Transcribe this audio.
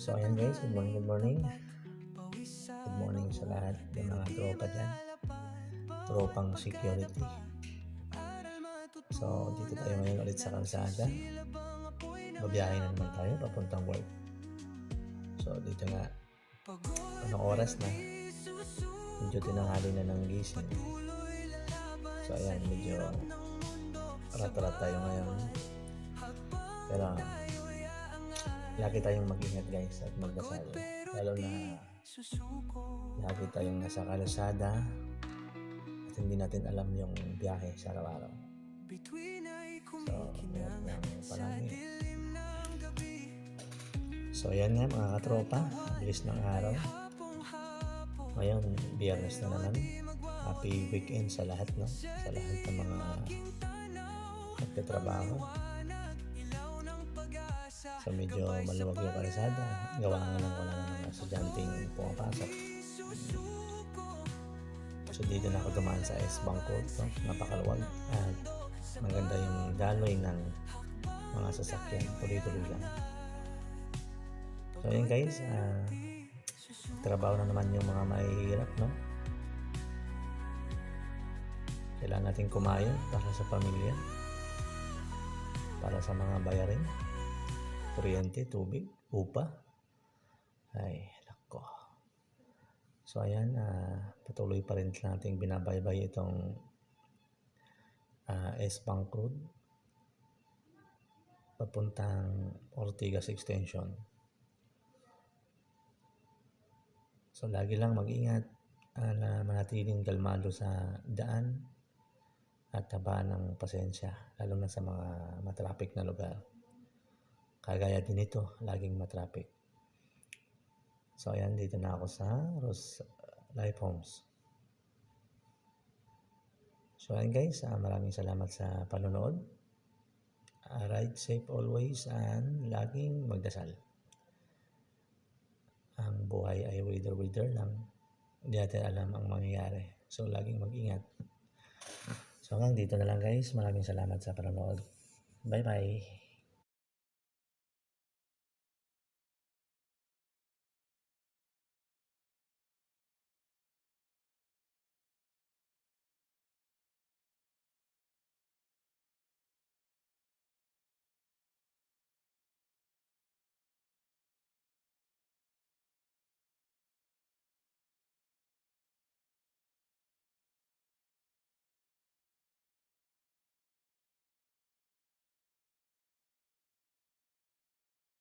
So ayan guys, good morning, good morning. Good morning sa lahat ng mga tropa dyan. Tropang security. So dito tayo ngayon ulit sa kalsada. Mabiyahe na naman tayo papuntang work. So dito nga, anong oras na? Medyo tinanghali na ng gising. So ayan, medyo rat-rat tayo ngayon. Pero lagi tayong mag-ingat guys at magdasal. Lalo na lagi tayong nasa kalsada at hindi natin alam yung biyahe sa araw-araw. So, ingat lang palagi. So, yan nga mga katropa. Bilis ng araw. Ngayon, biyernes na naman. Happy weekend sa lahat, no? Sa lahat ng mga nagtatrabaho. So, medyo maluwag yung kalsada. Gawa nga lang wala ng mga estudyanteng pumapasok. So, dito na ako dumaan sa S-Bank Road, no? Napakaluwag. At maganda yung daloy ng mga sasakyan. Tuloy-tuloy lang. So, yun guys. Trabaho na naman yung mga mahihirap, no? Kailangan natin kumain para sa pamilya. Para sa mga bayarin. Kuryente, tubig, upa. Ay, nako. So, ayan. Patuloy pa rin natin binabaybay itong S-Bank Road papuntang Ortigas Extension. So, lagi lang mag-ingat na manatiling kalmado sa daan at tabaan ng pasensya, lalo na sa mga matraffic na lugar. Kagaya din ito, laging matraffic. So, ayan, dito na ako sa Rose Life Homes. So, ayan guys, maraming salamat sa panonood. Ride safe always and laging magdasal. Ang buhay ay wither lang. Hindi natin alam ang mangyayari. So, laging mag-ingat. So, hanggang dito na lang guys. Maraming salamat sa panonood. Bye-bye.